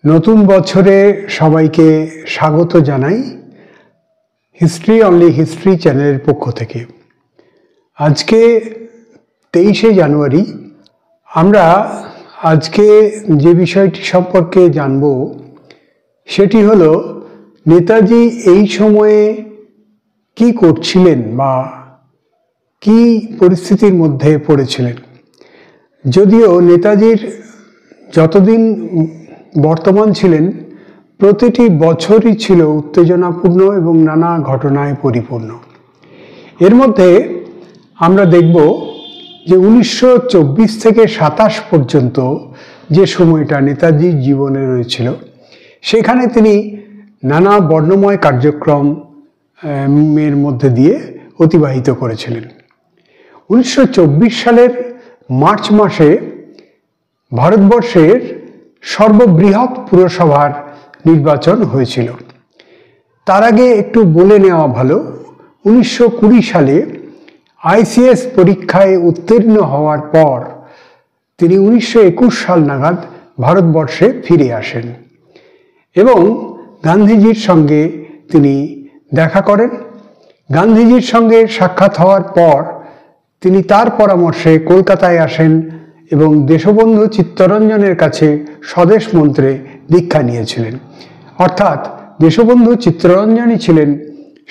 নতুন বছরে সবাইকে স্বাগত জানাই হিস্ট্রি অনলি হিস্ট্রি চ্যানেলের পক্ষ থেকে। আজকে 23শে জানুয়ারি। আমরা আজকে যে বিষয়টি সম্পর্কে জানব সেটি হলো নেতাজি এই সময়ে কি করছিলেন বা কি পরিস্থিতির মধ্যে পড়েছিলেন। যদিও নেতাজির যতদিন বর্তমান ছিলেন প্রতিটি বছরই ছিল উত্তেজনাপূর্ণ এবং নানা ঘটনায় পরিপূর্ণ। এর মধ্যে আমরা দেখব যে 1924 থেকে 27 পর্যন্ত যে সময়টা নেতাজির জীবনে রয়েছিল সেখানে তিনি নানা বর্ণময় কার্যক্রমের মধ্যে দিয়ে অতিবাহিত করেছিলেন। 1924 সালের মার্চ মাসে ভারতবর্ষের সর্ববৃহৎ পুরসভার নির্বাচন হয়েছিল। তার আগে একটু বলে নেওয়া ভালো, 1920 সালে ICS পরীক্ষায় উত্তীর্ণ হওয়ার পর তিনি 1921 সাল নাগাদ ভারতবর্ষে ফিরে আসেন এবং গান্ধীজির সঙ্গে তিনি দেখা করেন। গান্ধীজির সঙ্গে সাক্ষাৎ হওয়ার পর তিনি তার পরামর্শে কলকাতায় আসেন এবং দেশবন্ধু চিত্তরঞ্জনের কাছে স্বদেশ মন্ত্রে দীক্ষা নিয়েছিলেন। অর্থাৎ দেশবন্ধু চিত্তরঞ্জনই ছিলেন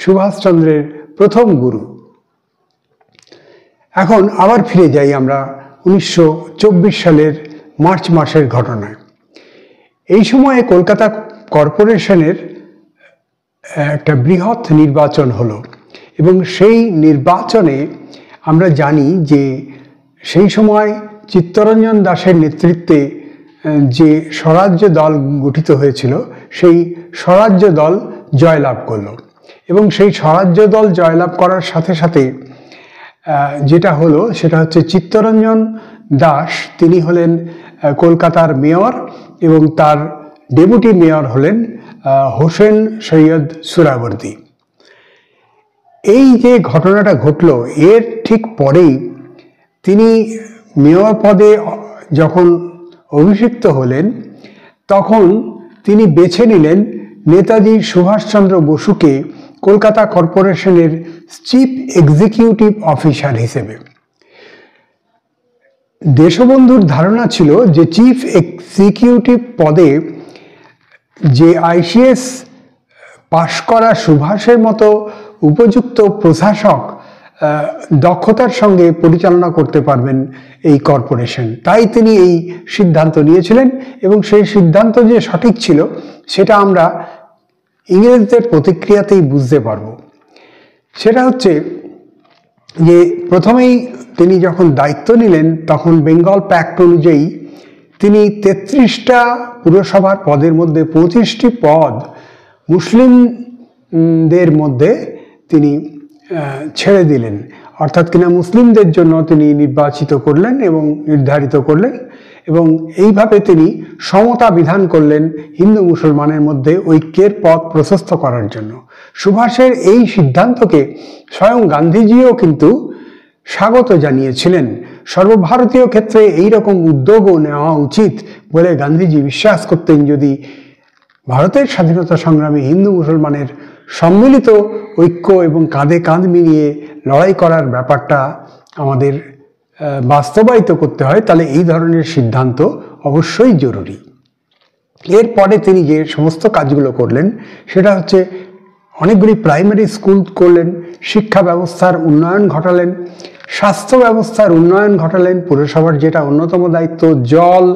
সুভাষচন্দ্রের প্রথম গুরু। এখন আবার ফিরে যাই আমরা 1924 সালের মার্চ মাসের ঘটনায়। এই সময়ে কলকাতা কর্পোরেশনের একটা বৃহৎ নির্বাচন হলো এবং সেই নির্বাচনে আমরা জানি যে সেই সময় চিত্তরঞ্জন দাসের নেতৃত্বে যে স্বরাজ্য দল গঠিত হয়েছিল সেই স্বরাজ্য দল জয়লাভ করল এবং সেই স্বরাজ্য দল জয়লাভ করার সাথে সাথে যেটা হলো সেটা হচ্ছে চিত্তরঞ্জন দাস তিনি হলেন কলকাতার মেয়র এবং তার ডেপুটি মেয়র হলেন হোসেন সৈয়দ সুহরাওয়ার্দী। এই যে ঘটনাটা ঘটল এর ঠিক পরেই তিনি মেয়র পদে যখন অভিষিক্ত হলেন তখন তিনি বেছে নিলেন নেতাজি সুভাষচন্দ্র বসুকে কলকাতা কর্পোরেশনের চিফ এক্সিকিউটিভ অফিসার হিসেবে। দেশবন্ধুর ধারণা ছিল যে চিফ এক্সিকিউটিভ পদে যে ICS পাশ করা সুভাষের মতো উপযুক্ত প্রশাসক দক্ষতার সঙ্গে পরিচালনা করতে পারবেন এই কর্পোরেশন। তাই তিনি এই সিদ্ধান্ত নিয়েছিলেন এবং সেই সিদ্ধান্ত যে সঠিক ছিল সেটা আমরা ইংরেজদের প্রতিক্রিয়াতেই বুঝতে পারব। সেটা হচ্ছে যে প্রথমেই তিনি যখন দায়িত্ব নিলেন তখন বেঙ্গল প্যাক্ট অনুযায়ী তিনি 33টা পুরসভার পদের মধ্যে 25টি পদ মুসলিমদের মধ্যে তিনি ছেড়ে দিলেন, অর্থাৎ কিনা মুসলিমদের জন্য তিনি নির্বাচিত করলেন এবং নির্ধারিত করলেন এবং এইভাবে তিনি সমতা বিধান করলেন হিন্দু মুসলমানের মধ্যে ঐক্যের পথ প্রশস্ত করার জন্য। সুভাষের এই সিদ্ধান্তকে স্বয়ং গান্ধীজিও কিন্তু স্বাগত জানিয়েছিলেন। সর্বভারতীয় ক্ষেত্রে এইরকম উদ্যোগও নেওয়া উচিত বলে গান্ধীজি বিশ্বাস করতেন। যদি ভারতের স্বাধীনতা সংগ্রামে হিন্দু মুসলমানের সম্মিলিত ঐক্য এবং কাঁধে কাঁধ মিলিয়ে লড়াই করার ব্যাপারটা আমাদের বাস্তবায়িত করতে হয় তাহলে এই ধরনের সিদ্ধান্ত অবশ্যই জরুরি। এরপরে তিনি যে সমস্ত কাজগুলো করলেন সেটা হচ্ছে অনেকগুলি প্রাইমারি স্কুল করলেন, শিক্ষা ব্যবস্থার উন্নয়ন ঘটালেন, স্বাস্থ্য ব্যবস্থার উন্নয়ন ঘটালেন। পুরসভার যেটা অন্যতম দায়িত্ব জল,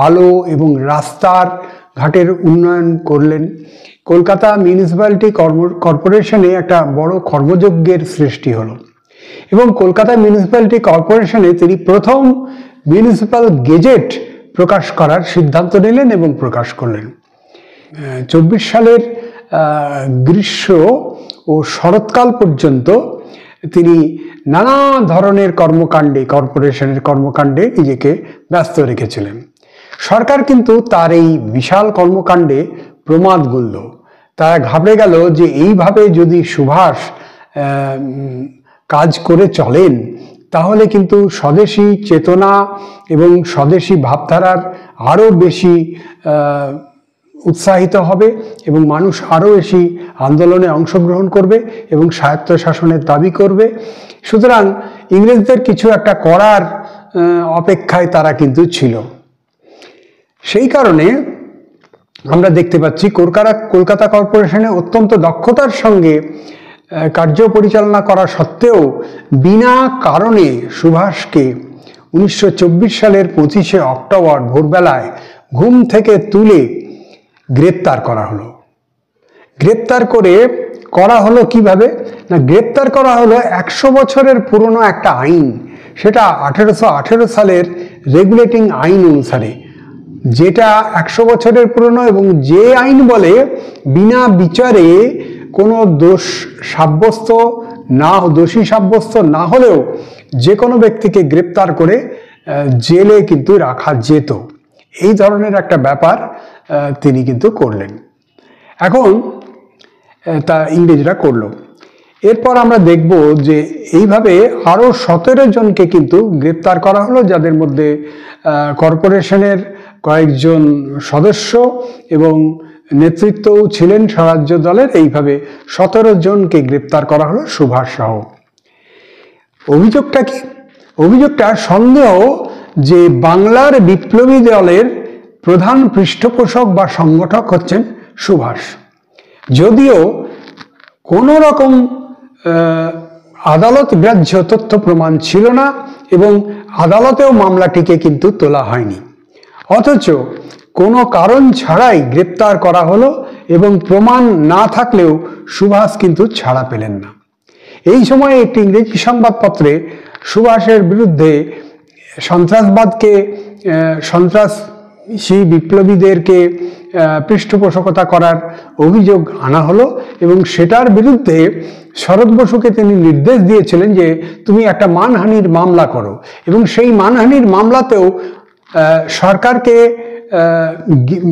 আলো এবং রাস্তার ঘাটের উন্নয়ন করলেন। কলকাতা মিউনিসিপ্যালিটি কর্পোরেশনে একটা বড় কর্মযজ্ঞের সৃষ্টি হলো এবং কলকাতা মিউনিসিপ্যালিটি কর্পোরেশনে তিনি প্রথম মিউনিসিপ্যাল গেজেট প্রকাশ করার সিদ্ধান্ত নিলেন এবং প্রকাশ করলেন। 24 সালের গ্রীষ্ম ও শরৎকাল পর্যন্ত তিনি নানা ধরনের কর্পোরেশনের কর্মকাণ্ডে নিজেকে ব্যস্ত রেখেছিলেন। সরকার কিন্তু তার এই বিশাল কর্মকাণ্ডে প্রমাদ গুনল। তারা ঘাবড়ে গেল যে এইভাবে যদি সুভাষ কাজ করে চলেন তাহলে কিন্তু স্বদেশী চেতনা এবং স্বদেশী ভাবধারার আরও বেশি উৎসাহিত হবে এবং মানুষ আরও বেশি আন্দোলনে অংশগ্রহণ করবে এবং স্বায়ত্তশাসনের দাবি করবে। সুতরাং ইংরেজদের কিছু একটা করার অপেক্ষায় তারা কিন্তু ছিল। সেই কারণে আমরা দেখতে পাচ্ছি কলকাতা কর্পোরেশনে অত্যন্ত দক্ষতার সঙ্গে কার্য পরিচালনা করা সত্ত্বেও বিনা কারণে সুভাষকে 1924 সালের 25শে অক্টোবর ভোরবেলায় ঘুম থেকে তুলে গ্রেপ্তার করা হলো। গ্রেপ্তার করা হলো কিভাবে না, গ্রেপ্তার করা হলো 100 বছরের পুরনো একটা আইন, সেটা 1818 সালের রেগুলেটিং আইন অনুসারে, যেটা 100 বছরের পুরনো এবং যে আইন বলে বিনা বিচারে কোনো দোষী সাব্যস্ত না হলেও যে কোনো ব্যক্তিকে গ্রেপ্তার করে জেলে কিন্তু রাখা যেত। এই ধরনের একটা ব্যাপার তিনি কিন্তু করলেন। এখন তা ইংরেজরা করলো। এরপর আমরা দেখব যে এইভাবে আরও 17 জনকে কিন্তু গ্রেপ্তার করা হলো, যাদের মধ্যে কর্পোরেশনের কয়েকজন সদস্য এবং নেতৃত্বও ছিলেন স্বরাজ্য দলের। এইভাবে 17 জনকে গ্রেপ্তার করা হলো সুভাষ সহ। অভিযোগটা কি? অভিযোগটা সন্দেহ যে বাংলার বিপ্লবী দলের প্রধান পৃষ্ঠপোষক বা সংগঠক হচ্ছেন সুভাষ। যদিও কোনো রকম আদালত গ্রাহ্য তথ্য প্রমাণ ছিল না এবং আদালতেও মামলাটিকে কিন্তু তোলা হয়নি, অথচ কোনো কারণ ছাড়াই গ্রেপ্তার করা হলো এবং প্রমাণ না থাকলেও সুভাষ কিন্তু ছাড়া পেলেন না। এই সময়ে একটি ইংরেজি সংবাদপত্রে সুভাষের বিরুদ্ধে সন্ত্রাসী বিপ্লবীদেরকে পৃষ্ঠপোষকতা করার অভিযোগ আনা হলো এবং সেটার বিরুদ্ধে শরৎ বসুকে তিনি নির্দেশ দিয়েছিলেন যে তুমি একটা মানহানির মামলা করো, এবং সেই মানহানির মামলাতেও সরকারকে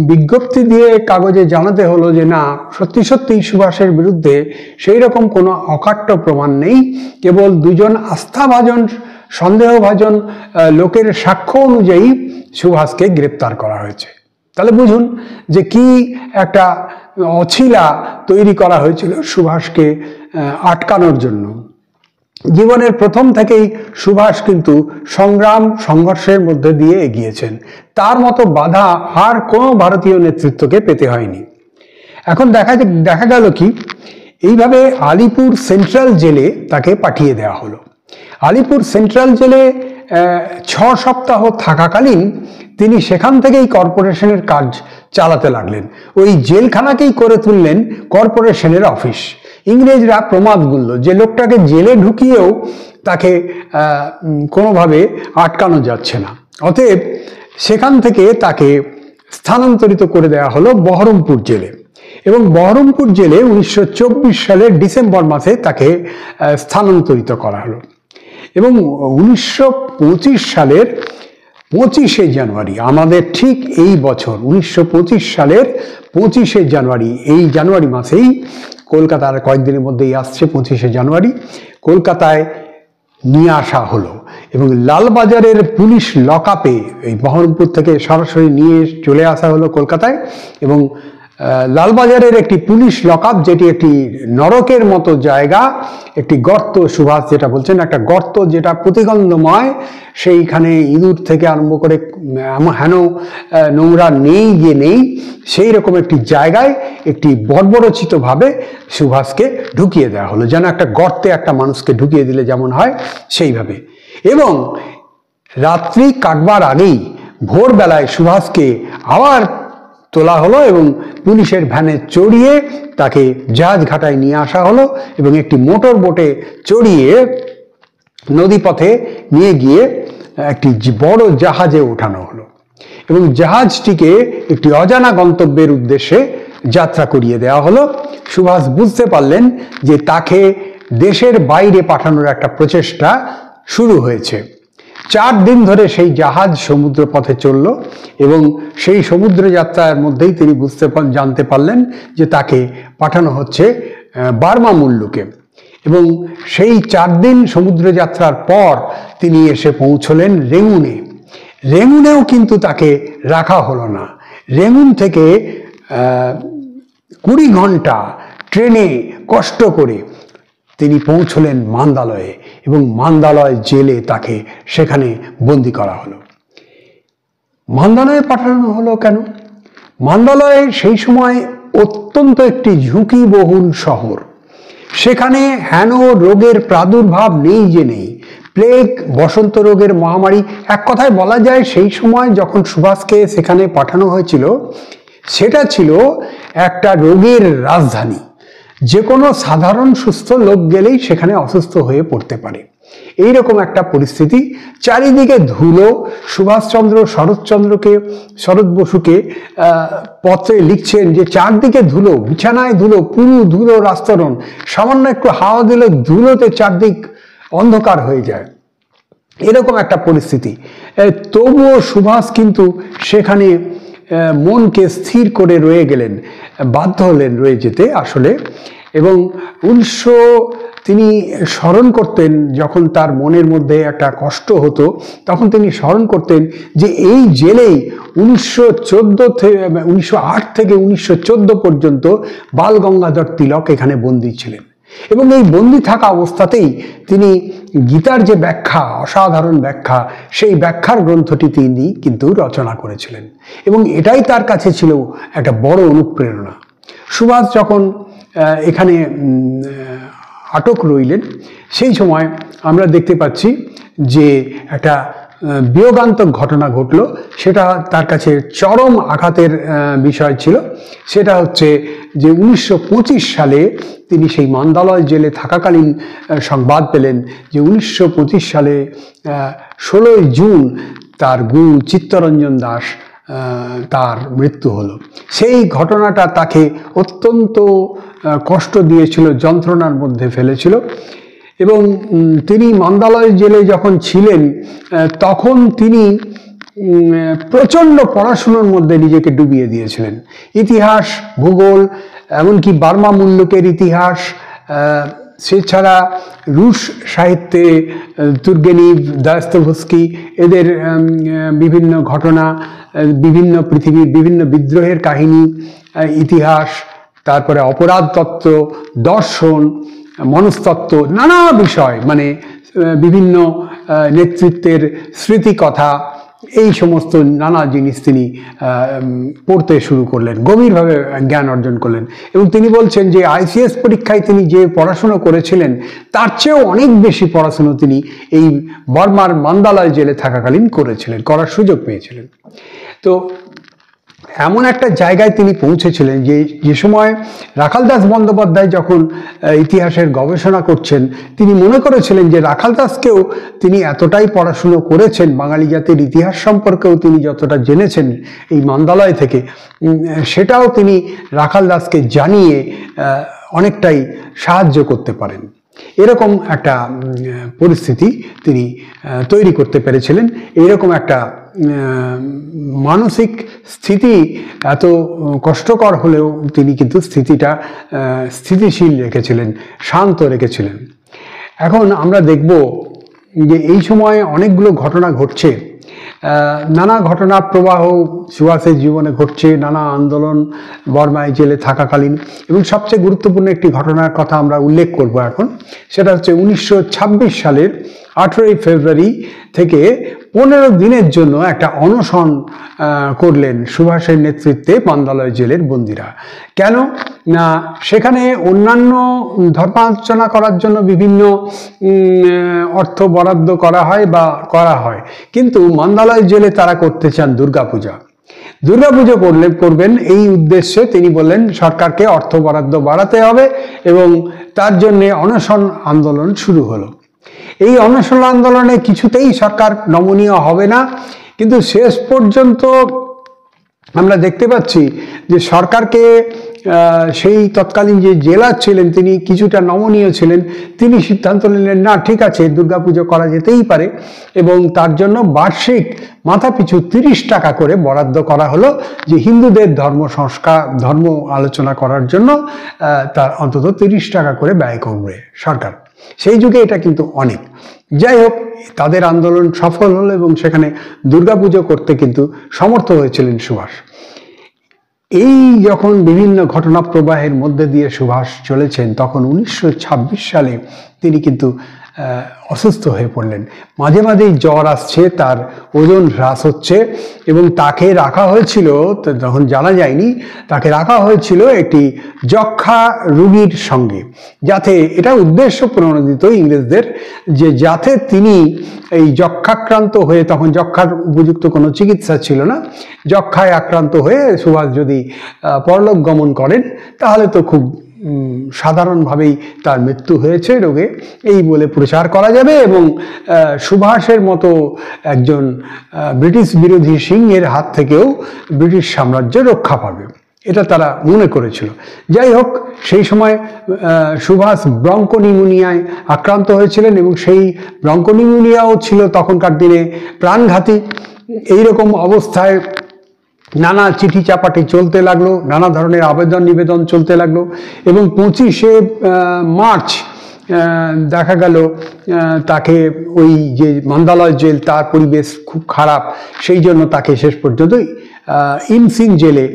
বিজ্ঞপ্তি দিয়ে কাগজে জানাতে হলো যে না, সত্যি সত্যি সুভাষের বিরুদ্ধে সেই রকম কোনো অকাট্য প্রমাণ নেই, কেবল দুজন আস্থাভাজন সন্দেহভাজন লোকের সাক্ষ্য অনুযায়ী সুভাষকে গ্রেপ্তার করা হয়েছে। তাহলে বুঝুন যে কি একটা অছিলা তৈরি করা হয়েছিল সুভাষকে আটকানোর জন্য। জীবনের প্রথম থেকেই সুভাষ কিন্তু সংঘর্ষের মধ্যে দিয়ে এগিয়েছেন। তার মতো বাধা আর কোনো ভারতীয় নেতৃত্বকে পেতে হয়নি। এখন দেখা গেল কি, এইভাবে আলিপুর সেন্ট্রাল জেলে তাকে পাঠিয়ে দেওয়া হলো। আলিপুর সেন্ট্রাল জেলে 6 সপ্তাহ থাকাকালীন তিনি সেখান থেকেই কর্পোরেশনের কাজ চালাতে লাগলেন। ওই জেলখানাকেই করে তুললেন কর্পোরেশনের অফিস। ইংরেজরা প্রমাদ গুনল যে লোকটাকে জেলে ঢুকিয়েও তাকে কোনোভাবে আটকানো যাচ্ছে না, অতএব সেখান থেকে তাকে স্থানান্তরিত করে দেওয়া হলো বহরমপুর জেলে। এবং বহরমপুর জেলে 1924 সালের ডিসেম্বর মাসে তাকে স্থানান্তরিত করা হলো। এবং 1925 সালের 25শে জানুয়ারি, আমাদের ঠিক এই বছর 1925 সালের 25শে জানুয়ারি, এই জানুয়ারি মাসেই কলকাতার কয়েকদিনের মধ্যেই আসছে 25শে জানুয়ারি, কলকাতায় নিয়ে আসা হলো এবং লালবাজারের পুলিশ লকআপে এই বহরমপুর থেকে সরাসরি নিয়ে চলে আসা হলো কলকাতায়। এবং লালবাজারের একটি পুলিশ লকআপ, যেটি একটি নরকের মতো জায়গা, একটি গর্ত, সুভাষ যেটা বলছেন একটা গর্ত যেটা প্রতিগন্ধময়, সেইখানে ইঁদুর থেকে আরম্ভ করে হেন নোংরা নেই যে নেই, সেই রকম একটি জায়গায় একটি বর্বরচিতভাবে সুভাষকে ঢুকিয়ে দেওয়া হলো, যেন একটা গর্তে একটা মানুষকে ঢুকিয়ে দিলে যেমন হয় সেইভাবে। এবং রাত্রি কাটবার আগেই ভোরবেলায় সুভাষকে আবার তোলা হলো এবং পুলিশের ভ্যানে চড়িয়ে তাকে জাহাজঘাটায় নিয়ে আসা হলো এবং একটি মোটর বোটে চড়িয়ে নদীপথে নিয়ে গিয়ে একটি বড় জাহাজে ওঠানো হলো এবং জাহাজটিকে একটি অজানা গন্তব্যের উদ্দেশ্যে যাত্রা করিয়ে দেওয়া হলো। সুভাষ বুঝতে পারলেন যে তাকে দেশের বাইরে পাঠানোর একটা প্রচেষ্টা শুরু হয়েছে। 4 দিন ধরে সেই জাহাজ সমুদ্র পথে চলল এবং সেই সমুদ্র যাত্রার মধ্যেই তিনি জানতে পারলেন যে তাকে পাঠানো হচ্ছে বার্মা মুল্লুকে। এবং সেই 4 দিন সমুদ্র যাত্রার পর তিনি এসে পৌঁছলেন রেঙ্গুনে। রেঙ্গুনেও কিন্তু তাকে রাখা হলো না। রেঙ্গুন থেকে 20 ঘন্টা ট্রেনে কষ্ট করে তিনি পৌঁছলেন মান্দালয়ে এবং মান্দালয় জেলে তাকে সেখানে বন্দী করা হলো। মান্দালয়ে পাঠানো হলো কেন? মান্দালয়ে সেই সময় অত্যন্ত একটি ঝুঁকিবহুল শহর। সেখানে হেন রোগের প্রাদুর্ভাব নেই যে নেই, প্লেগ, বসন্ত রোগের মহামারী। এক কথায় বলা যায় সেই সময় যখন সুভাষকে সেখানে পাঠানো হয়েছিল সেটা ছিল একটা রোগের রাজধানী। যে কোনো সাধারণ সুস্থ লোক গেলেই সেখানে অসুস্থ হয়ে পড়তে পারে, এইরকম একটা পরিস্থিতি। চারিদিকে ধুলো। সুভাষচন্দ্র শরৎ বসুকে পত্রে লিখছেন যে চারদিকে ধুলো, বিছানায় ধুলো, পুরো ধুলো আস্তরণ, সামান্য একটু হাওয়া দিলে ধুলোতে চারদিক অন্ধকার হয়ে যায়, এরকম একটা পরিস্থিতি। তবুও সুভাষ কিন্তু সেখানে মনকে স্থির করে রয়ে গেলেন, বাধ্য হলেন রয়ে যেতে আসলে। এবং তিনি স্মরণ করতেন, যখন তার মনের মধ্যে একটা কষ্ট হতো তখন তিনি স্মরণ করতেন যে এই জেলেই 1908 থেকে 1914 পর্যন্ত বাল গঙ্গাধর তিলক এখানে বন্দী ছিলেন। এবং এই বন্দী থাকা অবস্থাতেই তিনি গীতার যে ব্যাখ্যা, অসাধারণ ব্যাখ্যা, সেই ব্যাখ্যার গ্রন্থটি তিনি কিন্তু রচনা করেছিলেন এবং এটাই তার কাছে ছিল একটা বড় অনুপ্রেরণা। সুভাষ যখন এখানে আটক রইলেন সেই সময় আমরা দেখতে পাচ্ছি যে একটা বিয়োগান্তক ঘটনা ঘটলো। সেটা তার কাছে চরম আঘাতের বিষয় ছিল। সেটা হচ্ছে যে 1925 সালে তিনি সেই মান্দালয় জেলে থাকাকালীন সংবাদ পেলেন যে 1925 সালে 16 জুন তার গুরু চিত্তরঞ্জন দাস তার মৃত্যু হলো। সেই ঘটনাটা তাকে অত্যন্ত কষ্ট দিয়েছিল, যন্ত্রণার মধ্যে ফেলেছিল। এবং তিনি মান্দালয় জেলে যখন ছিলেন তখন তিনি প্রচণ্ড পড়াশুনোর মধ্যে নিজেকে ডুবিয়ে দিয়েছিলেন। ইতিহাস, ভূগোল, এমনকি বার্মা মুল্লুকের ইতিহাস, সেছাড়া রুশ সাহিত্যে তুর্গেনিভ, দাস্তোভস্কি, এদের বিভিন্ন ঘটনা, বিভিন্ন পৃথিবীর বিভিন্ন বিদ্রোহের কাহিনী, ইতিহাস, তারপরে অপরাধ তত্ত্ব, দর্শন, মনস্তত্ত্ব, নানা বিষয়, মানে বিভিন্ন নেতৃত্বের স্মৃতিকথা, এই সমস্ত নানা জিনিস তিনি পড়তে শুরু করলেন, গভীরভাবে জ্ঞান অর্জন করলেন। এবং তিনি বলছেন যে ICS পরীক্ষায় তিনি যে পড়াশুনো করেছিলেন তার চেয়েও অনেক বেশি পড়াশুনো তিনি এই বর্মার মান্দালয় জেলে থাকাকালীন করার সুযোগ পেয়েছিলেন। তো এমন একটা জায়গায় তিনি পৌঁছেছিলেন যে সময় রাখাল দাস বন্দ্যোপাধ্যায় যখন ইতিহাসের গবেষণা করছেন তিনি মনে করেছিলেন যে রাখাল দাসকেও তিনি এতটাই পড়াশুনো করেছেন, বাঙালি জাতির ইতিহাস সম্পর্কেও তিনি যতটা জেনেছেন এই মান্দালয় থেকে, সেটাও তিনি রাখাল দাসকে জানিয়ে অনেকটাই সাহায্য করতে পারেন। এরকম একটা পরিস্থিতি তিনি তৈরি করতে পেরেছিলেন। এইরকম একটা মানসিক স্থিতি এত কষ্টকর হলেও তিনি কিন্তু স্থিতিটা স্থিতিশীল রেখেছিলেন, শান্ত রেখেছিলেন। এখন আমরা দেখব যে এই সময় অনেকগুলো ঘটনা ঘটছে, নানা ঘটনা প্রবাহ সুভাষের জীবনে ঘটছে, নানা আন্দোলন বর্মায় জেলে থাকাকালীন। এবং সবচেয়ে গুরুত্বপূর্ণ একটি ঘটনার কথা আমরা উল্লেখ করব এখন। সেটা হচ্ছে 1926 সালের 18 ফেব্রুয়ারি থেকে 15 দিনের জন্য একটা অনশন করলেন সুভাষের নেতৃত্বে মান্দালয় জেলের বন্দীরা। কেন না, সেখানে অন্যান্য ধর্মালোচনা করার জন্য বিভিন্ন অর্থ বরাদ্দ করা হয়, কিন্তু মান্দালয় জেলে তারা করতে চান দুর্গাপূজা করবেন। এই উদ্দেশ্যে তিনি বললেন সরকারকে অর্থ বরাদ্দ বাড়াতে হবে এবং তার জন্য অনশন আন্দোলন শুরু হলো। এই অনশন আন্দোলনে কিছুতেই সরকার নমনীয় হবে না, কিন্তু শেষ পর্যন্ত আমরা দেখতে পাচ্ছি যে সরকারকে সেই তৎকালীন যে জেলার ছিলেন তিনি কিছুটা নমনীয় ছিলেন। তিনি সিদ্ধান্ত নিলেন না, ঠিক আছে, দুর্গাপুজো করা যেতেই পারে এবং তার জন্য বার্ষিক মাথাপিছু 30 টাকা করে বরাদ্দ করা হলো, যে হিন্দুদের ধর্ম আলোচনা করার জন্য তার অন্তত 30 টাকা করে ব্যয় করবে সরকার। সেই যুগে এটা কিন্তু অনেক। যাই হোক, তাদের আন্দোলন সফল হলো এবং সেখানে দুর্গাপুজো করতে কিন্তু সমর্থ হয়েছিলেন সুভাষ। এই যখন বিভিন্ন ঘটনা প্রবাহের মধ্যে দিয়ে সুভাষ চলেছেন, তখন 1926 সালে তিনি কিন্তু অসুস্থ হয়ে পড়লেন। মাঝে মাঝেই জ্বর আসছে, তার ওজন হ্রাস হচ্ছে, এবং তাকে রাখা হয়েছিল, তখন জানা যায়নি, তাকে রাখা হয়েছিল একটি যক্ষা রোগীর সঙ্গে, যাতে এটা উদ্দেশ্য প্রণোদিত ইংরেজদের, যে যাতে তিনি এই যক্ষাক্রান্ত হয়ে, তখন যক্ষার উপযুক্ত কোনো চিকিৎসা ছিল না, যক্ষায় আক্রান্ত হয়ে সুভাষ যদি পরলোক গমন করেন তাহলে তো খুব সাধারণভাবেই তার মৃত্যু হয়েছে রোগে, এই বলে প্রচার করা যাবে, এবং সুভাষের মতো একজন ব্রিটিশ বিরোধী সিংহের হাত থেকেও ব্রিটিশ সাম্রাজ্য রক্ষা পাবে, এটা তারা মনে করেছিল। যাই হোক, সেই সময় সুভাষ ব্রঙ্কোনিউমোনিয়ায় আক্রান্ত হয়েছিলেন, এবং সেই ব্রঙ্কোনিউমোনিয়াও ছিল তখনকার দিনে প্রাণঘাতী। এইরকম অবস্থায় নানা চিঠি চাপাটি চলতে লাগলো, নানা ধরনের আবেদন নিবেদন চলতে লাগলো, এবং 25শে মার্চ দেখা গেল তাকে ওই যে মান্দালয় জেল, তার পরিবেশ খুব খারাপ, সেই জন্য তাকে শেষ পর্যন্ত ইনসিন জেলে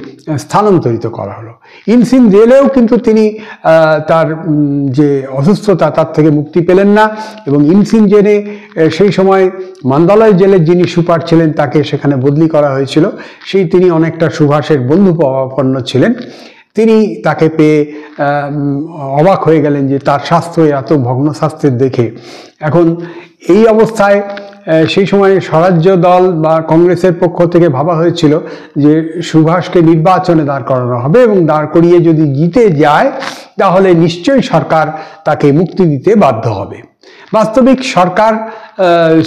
স্থানান্তরিত করা হলো। ইনসিন জেলেও কিন্তু তিনি তার যে অসুস্থতা তার থেকে মুক্তি পেলেন না, এবং ইনসিন জেলে সেই সময় মান্দালয় জেলের যিনি সুপার ছিলেন তাকে সেখানে বদলি করা হয়েছিল, সেই তিনি অনেকটা সুভাষের বন্ধুভাবাপন্ন ছিলেন। তিনি তাকে পেয়ে অবাক হয়ে গেলেন যে তার স্বাস্থ্য এত ভগ্ন স্বাস্থ্যের দেখে। এখন এই অবস্থায় সেই সময় স্বরাজ্য দল বা কংগ্রেসের পক্ষ থেকে ভাবা হয়েছিল যে সুভাষকে নির্বাচনে দাঁড় করানো হবে, এবং দাঁড় করিয়ে যদি জিতে যায় তাহলে নিশ্চয়ই সরকার তাকে মুক্তি দিতে বাধ্য হবে। বাস্তবিক সরকার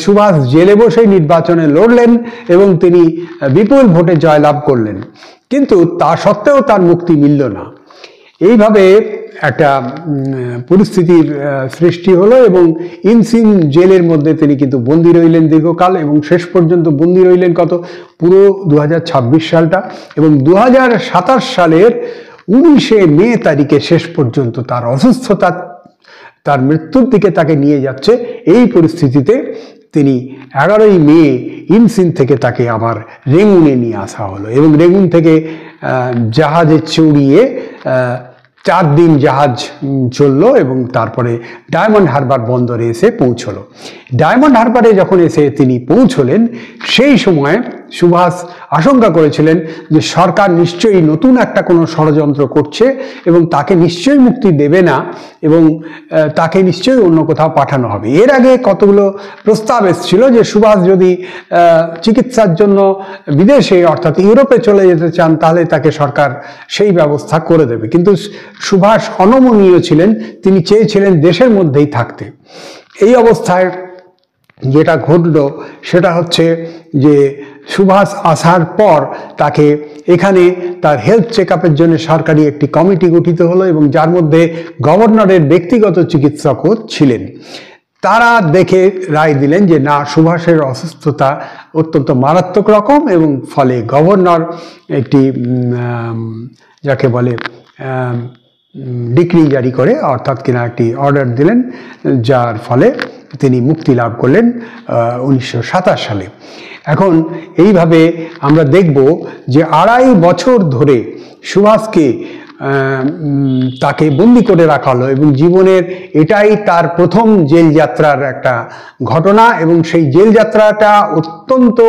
সুভাষ জেলে বসেই নির্বাচনে লড়লেন, এবং তিনি বিপুল ভোটে জয়লাভ করলেন, কিন্তু তা সত্ত্বেও তার মুক্তি মিলল না। এইভাবে একটা পরিস্থিতির সৃষ্টি হলো, এবং ইনসিন জেলের মধ্যে তিনি কিন্তু বন্দী রইলেন দীর্ঘকাল, এবং শেষ পর্যন্ত বন্দী রইলেন কত, পুরো 2026 সালটা, এবং 2027 সালের 19শে মে তারিখে শেষ পর্যন্ত তার অসুস্থতা তার মৃত্যুর দিকে তাকে নিয়ে যাচ্ছে। এই পরিস্থিতিতে তিনি 11ই মে ইনসিন থেকে তাকে আবার রেঙ্গুনে নিয়ে আসা হলো, এবং রেঙ্গুন থেকে জাহাজে চড়িয়ে 4 দিন জাহাজ চললো, এবং তারপরে ডায়মন্ড হারবার বন্দরে এসে পৌঁছলো। ডায়মন্ড হারবারে যখন এসে তিনি পৌঁছলেন, সেই সময় সুভাষ আশঙ্কা করেছিলেন যে সরকার নিশ্চয়ই নতুন একটা কোনো ষড়যন্ত্র করছে, এবং তাকে নিশ্চয়ই মুক্তি দেবে না, এবং তাকে নিশ্চয়ই অন্য কোথাও পাঠানো হবে। এর আগে কতগুলো প্রস্তাব এসেছিল যে সুভাষ যদি চিকিৎসার জন্য বিদেশে অর্থাৎ ইউরোপে চলে যেতে চান তাহলে তাকে সরকার সেই ব্যবস্থা করে দেবে, কিন্তু সুভাষ অনমনীয় ছিলেন, তিনি চেয়েছিলেন দেশের মধ্যেই থাকতে। এই অবস্থায় যেটা ঘটল সেটা হচ্ছে যে সুভাষ আসার পর তাকে এখানে তার হেলথ চেক আপের জন্য সরকারি একটি কমিটি গঠিত হলো, এবং যার মধ্যে গভর্নরের ব্যক্তিগত চিকিৎসকও ছিলেন। তারা দেখে রায় দিলেন যে না, সুভাষের অসুস্থতা অত্যন্ত মারাত্মক রকম, এবং ফলে গভর্নর একটি যাকে বলে ডিক্রি জারি করে, অর্থাৎ কিনা একটি অর্ডার দিলেন, যার ফলে তিনি মুক্তি লাভ করলেন 1927 সালে। এখন এইভাবে আমরা দেখব যে 2.5 বছর ধরে সুভাষকে তাকে বন্দি করে রাখা হলো, এবং জীবনের এটাই তার প্রথম জেল যাত্রার একটা ঘটনা, এবং সেই জেল যাত্রাটা অত্যন্ত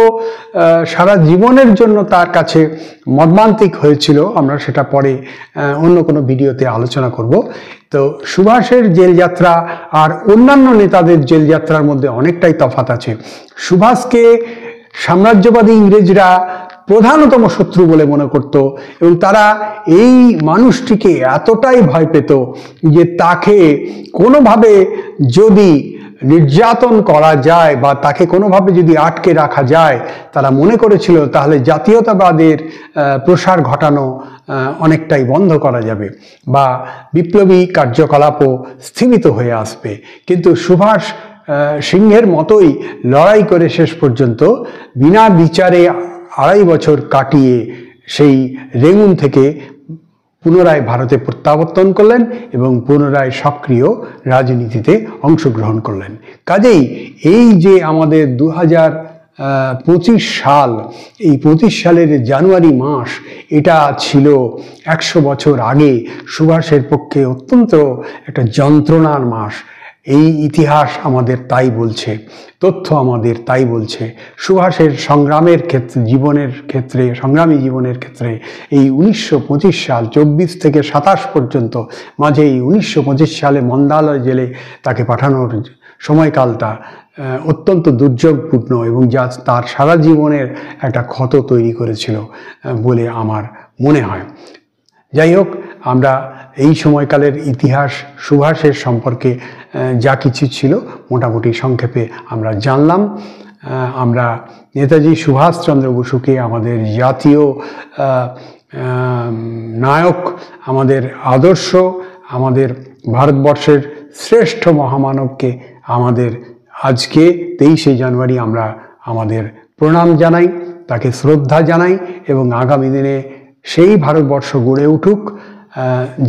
সারা জীবনের জন্য তার কাছে মর্মান্তিক হয়েছিল। আমরা সেটা পরে অন্য কোনো ভিডিওতে আলোচনা করব। তো সুভাষের জেল যাত্রা আর অন্যান্য নেতাদের জেল যাত্রার মধ্যে অনেকটাই তফাৎ আছে। সুভাষকে সাম্রাজ্যবাদী ইংরেজরা প্রধানতম শত্রু বলে মনে করত, এবং তারা এই মানুষটিকে এতটাই ভয় পেত যে তাকে কোনোভাবে যদি নির্যাতন করা যায় বা তাকে কোনোভাবে যদি আটকে রাখা যায়, তারা মনে করেছিল তাহলে জাতীয়তাবাদের প্রসার ঘটানো অনেকটাই বন্ধ করা যাবে, বা বিপ্লবী কার্যকলাপও স্থিমিত হয়ে আসবে। কিন্তু সুভাষ সিংহের মতোই লড়াই করে শেষ পর্যন্ত বিনা বিচারে 2.5 বছর কাটিয়ে সেই রেঙ্গুন থেকে পুনরায় ভারতে প্রত্যাবর্তন করলেন, এবং পুনরায় সক্রিয় রাজনীতিতে অংশগ্রহণ করলেন। কাজেই এই যে আমাদের 25 সাল, এই 25 সালের জানুয়ারি মাস, এটা ছিল 100 বছর আগে সুভাষের পক্ষে অত্যন্ত একটা যন্ত্রণার মাস। এই ইতিহাস আমাদের তাই বলছে, তথ্য আমাদের তাই বলছে। সুভাষের সংগ্রামের ক্ষেত্রে, জীবনের ক্ষেত্রে, সংগ্রামী জীবনের ক্ষেত্রে এই 1925 সাল 24 থেকে 27 পর্যন্ত মাঝে এই 1925 সালে মন্দালয় জেলে তাকে পাঠানোর সময়কালটা অত্যন্ত দুর্যোগপূর্ণ এবং যা তার সারা জীবনের একটা ক্ষত তৈরি করেছিল বলে আমার মনে হয়। যাই হোক, আমরা এই সময়কালের ইতিহাস সুভাষের সম্পর্কে যা কিছু ছিল মোটামুটি সংক্ষেপে আমরা জানলাম। আমরা নেতাজি সুভাষচন্দ্র বসুকে আমাদের জাতীয় নায়ক, আমাদের আদর্শ, আমাদের ভারতবর্ষের শ্রেষ্ঠ মহামানবকে আমাদের আজকে 23শে জানুয়ারি আমরা আমাদের প্রণাম জানাই, তাকে শ্রদ্ধা জানাই এবং আগামী দিনে সেই ভারতবর্ষ গড়ে উঠুক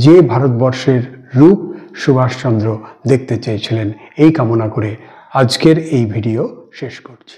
যে ভারতবর্ষের রূপ সুভাষচন্দ্র দেখতে চেয়েছিলেন। এই কামনা করে আজকের এই ভিডিও শেষ করছি।